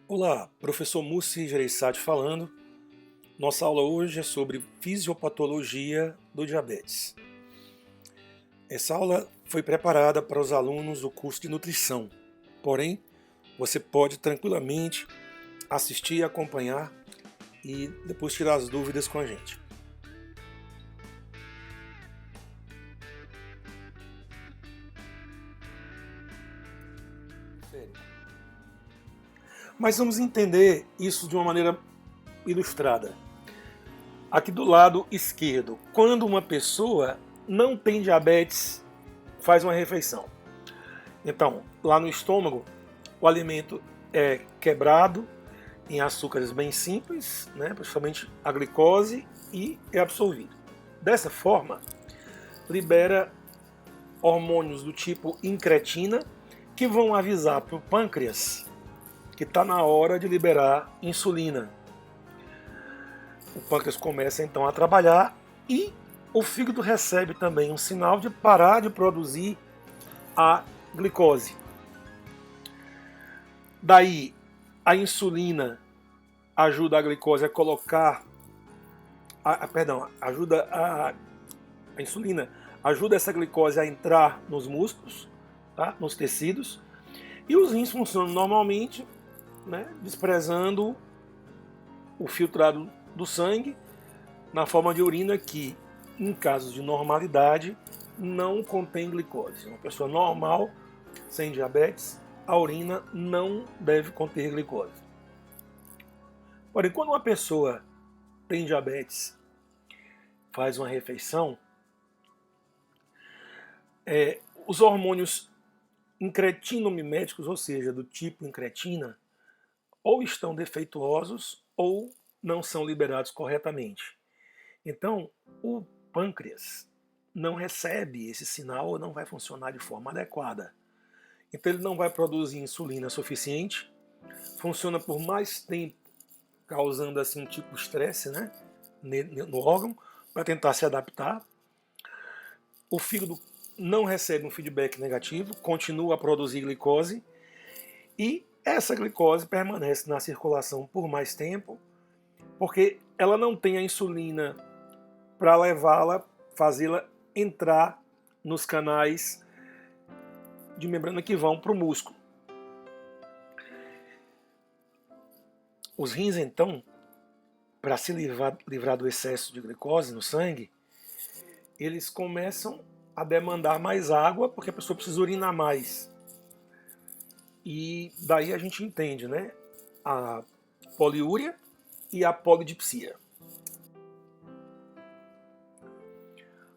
Olá, professor Mussi Gereissati falando. Nossa aula hoje é sobre fisiopatologia do diabetes. Essa aula foi preparada para os alunos do curso de nutrição, porém, você pode tranquilamente assistir, acompanhar e depois tirar as dúvidas com a gente. Mas vamos entender isso de uma maneira ilustrada. Aqui do lado esquerdo, quando uma pessoa não tem diabetes, faz uma refeição. Então, lá no estômago, o alimento é quebrado em açúcares bem simples, né, principalmente a glicose, e é absorvido. Dessa forma, libera hormônios do tipo incretina que vão avisar para o pâncreas que está na hora de liberar insulina. O pâncreas começa então a trabalhar e o fígado recebe também um sinal de parar de produzir a glicose. Daí, a insulina ajuda a glicose a colocar, a insulina ajuda essa glicose a entrar nos músculos, tá? Nos tecidos, e os rins funcionam normalmente, né? Desprezando o filtrado do sangue na forma de urina que, em casos de normalidade, não contém glicose. Uma pessoa normal, sem diabetes, a urina não deve conter glicose. Porém, quando uma pessoa tem diabetes, faz uma refeição, os hormônios incretinomiméticos, ou seja, do tipo incretina, ou estão defeituosos ou não são liberados corretamente. Então, o pâncreas não recebe esse sinal ou não vai funcionar de forma adequada. Então, ele não vai produzir insulina suficiente, funciona por mais tempo, causando assim um tipo de estresse, né, no órgão, para tentar se adaptar. O fígado não recebe um feedback negativo, continua a produzir glicose e essa glicose permanece na circulação por mais tempo, porque ela não tem a insulina para levá-la, fazê-la entrar nos canais de membrana que vão para o músculo. Os rins, então, para se livrar do excesso de glicose no sangue, eles começam a demandar mais água, porque a pessoa precisa urinar mais. E daí a gente entende, né, a poliúria e a polidipsia.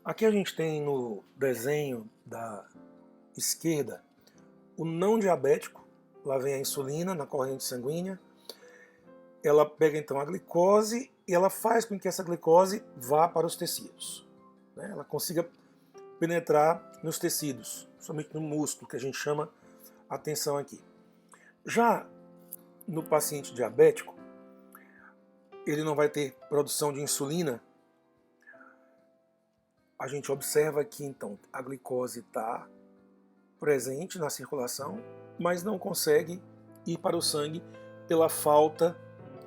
Aqui a gente tem no desenho da esquerda o não diabético, lá vem a insulina na corrente sanguínea, ela pega então a glicose e ela faz com que essa glicose vá para os tecidos, né? Ela consiga penetrar nos tecidos, somente no músculo, que a gente chama atenção aqui. Já no paciente diabético, ele não vai ter produção de insulina. A gente observa que então a glicose está presente na circulação, mas não consegue ir para o sangue pela falta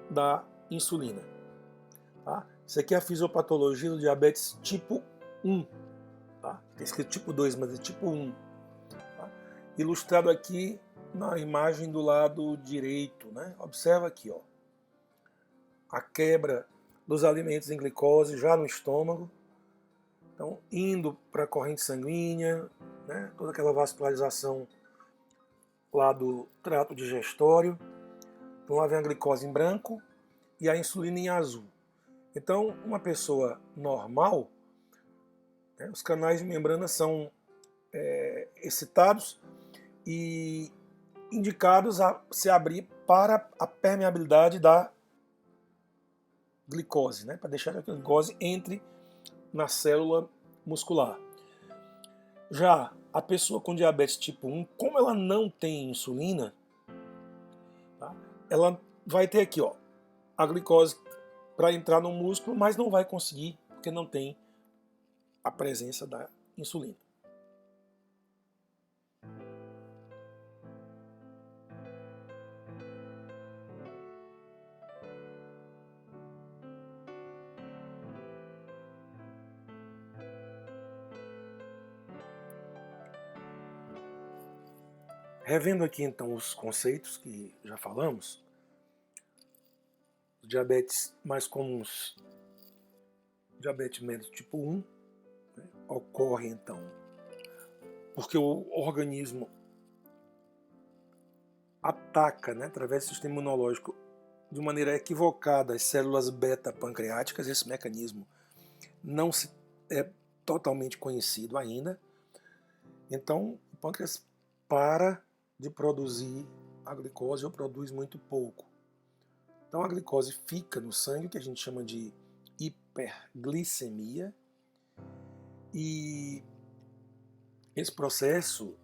da insulina. Tá? Isso aqui é a fisiopatologia do diabetes tipo 1. Tá? Tem escrito tipo 2, mas é tipo 1. Tá? Ilustrado aqui na imagem do lado direito. Né? Observa aqui, ó, a quebra dos alimentos em glicose já no estômago. Então, indo para a corrente sanguínea, né? Toda aquela vascularização lá do trato digestório. Então, lá vem a glicose em branco e a insulina em azul. Então, uma pessoa normal, né, os canais de membrana são excitados e indicados a se abrir para a permeabilidade da glicose, né, para deixar que a glicose entre na célula muscular. Já a pessoa com diabetes tipo 1, como ela não tem insulina, tá, ela vai ter aqui, ó, a glicose para entrar no músculo, mas não vai conseguir porque não tem a presença da insulina. Revendo aqui então os conceitos que já falamos, os diabetes mais comuns, diabetes mellitus tipo 1, né, ocorre então porque o organismo ataca, né, através do sistema imunológico, de maneira equivocada as células beta-pancreáticas. Esse mecanismo não é totalmente conhecido ainda. Então, o pâncreas para de produzir a glicose ou produz muito pouco. Então, a glicose fica no sangue, que a gente chama de hiperglicemia, e esse processo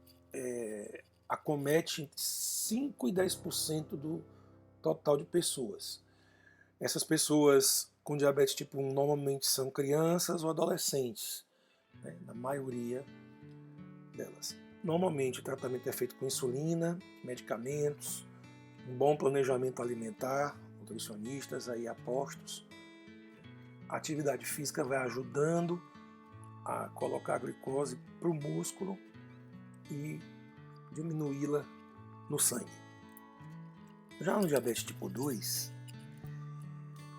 acomete 5 e 10% do total de pessoas. Essas pessoas com diabetes tipo 1 normalmente são crianças ou adolescentes, né, na maioria delas. Normalmente o tratamento é feito com insulina, medicamentos, um bom planejamento alimentar, nutricionistas aí apostos. A atividade física vai ajudando a colocar a glicose para o músculo e diminuí-la no sangue. Já no diabetes tipo 2,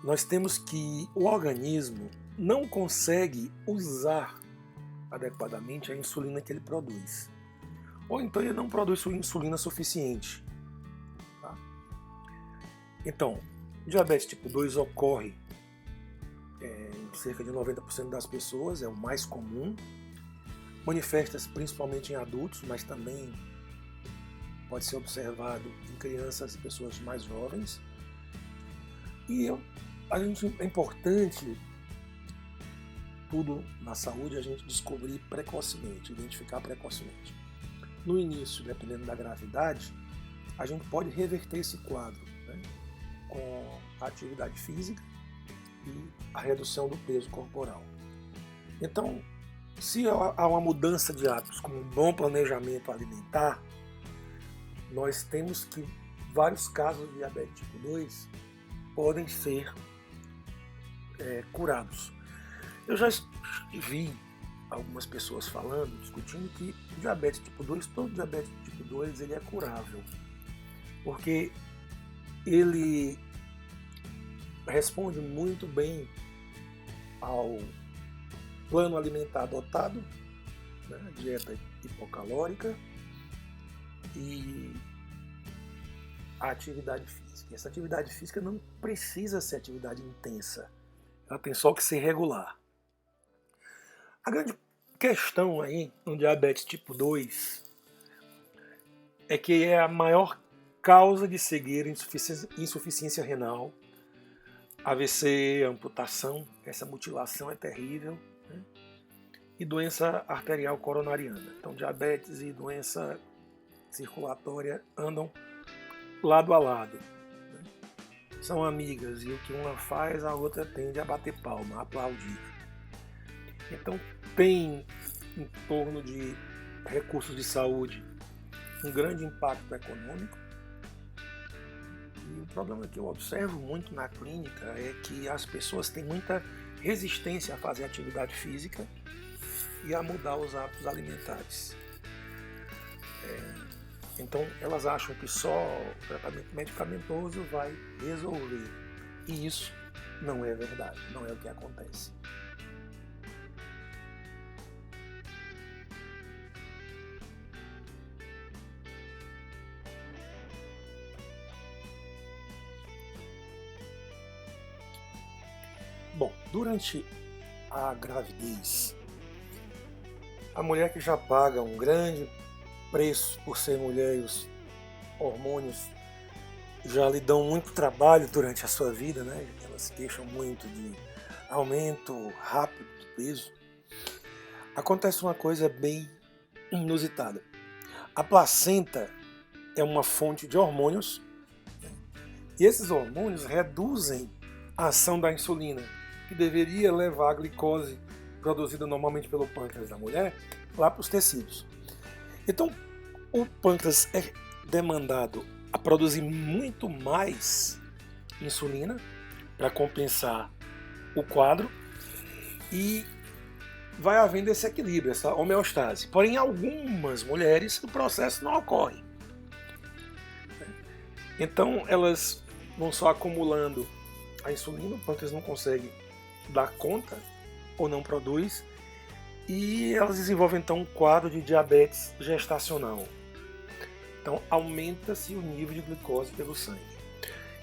nós temos que o organismo não consegue usar adequadamente a insulina que ele produz. Ou então ele não produz insulina suficiente. Tá? Então, o diabetes tipo 2 ocorre em cerca de 90% das pessoas, é o mais comum. Manifesta-se principalmente em adultos, mas também pode ser observado em crianças e pessoas mais jovens. E é importante, tudo na saúde, a gente descobrir precocemente, identificar precocemente. No início, dependendo da gravidade, a gente pode reverter esse quadro, né, com a atividade física e a redução do peso corporal. Então, se há uma mudança de hábitos, como um bom planejamento alimentar, nós temos que vários casos de diabetes tipo 2 podem ser curados. Eu já vi algumas pessoas falando, discutindo que o diabetes tipo 2, todo diabetes tipo 2, ele é curável, porque ele responde muito bem ao plano alimentar adotado, né, dieta hipocalórica e a atividade física. Essa atividade física não precisa ser atividade intensa, ela tem só que ser regular. A grande questão aí no diabetes tipo 2 é que é a maior causa de cegueira, insuficiência renal, AVC, amputação, essa mutilação é terrível, né? E doença arterial coronariana. Então, diabetes e doença circulatória andam lado a lado, né? São amigas, e o que uma faz, a outra tende a bater palma, a aplaudir. Então, tem em torno de recursos de saúde um grande impacto econômico. E o problema que eu observo muito na clínica é que as pessoas têm muita resistência a fazer atividade física e a mudar os hábitos alimentares. Então elas acham que só o tratamento medicamentoso vai resolver. E isso não é verdade, não é o que acontece. Bom, durante a gravidez, a mulher que já paga um grande preço por ser mulher e os hormônios já lhe dão muito trabalho durante a sua vida, né? Elas se queixam muito de aumento rápido do peso. Acontece uma coisa bem inusitada. A placenta é uma fonte de hormônios, né? E esses hormônios reduzem a ação da insulina, que deveria levar a glicose produzida normalmente pelo pâncreas da mulher lá para os tecidos. Então, o pâncreas é demandado a produzir muito mais insulina para compensar o quadro e vai havendo esse equilíbrio, essa homeostase. Porém, em algumas mulheres o processo não ocorre. Então elas vão só acumulando a insulina, o pâncreas não consegue dar conta ou não produz, e elas desenvolvem então um quadro de diabetes gestacional. Então aumenta-se o nível de glicose pelo sangue.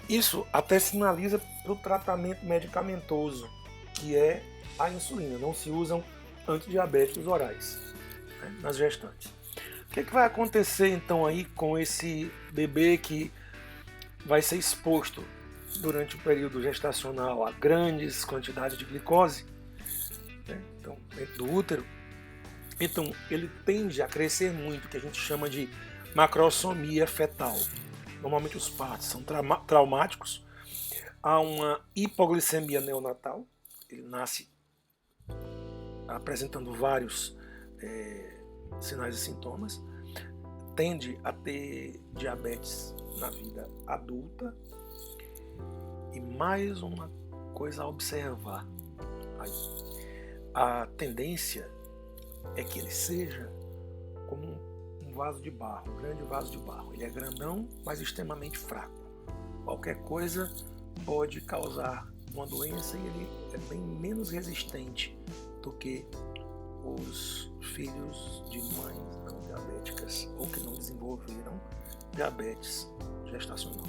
Isso até sinaliza para o tratamento medicamentoso, que é a insulina. Não se usam antidiabéticos orais, né, nas gestantes. O que vai acontecer então aí com esse bebê que vai ser exposto durante o período gestacional a grandes quantidades de glicose, né, então, dentro do útero? Então ele tende a crescer muito, o que a gente chama de macrosomia fetal. Normalmente os partos são traumáticos, há uma hipoglicemia neonatal, ele nasce apresentando vários sinais e sintomas, tende a ter diabetes na vida adulta, e mais uma coisa a observar, a tendência é que ele seja como um vaso de barro, um grande vaso de barro. Ele é grandão, mas extremamente fraco. Qualquer coisa pode causar uma doença e ele é bem menos resistente do que os filhos de mães não diabéticas ou que não desenvolveram diabetes gestacional.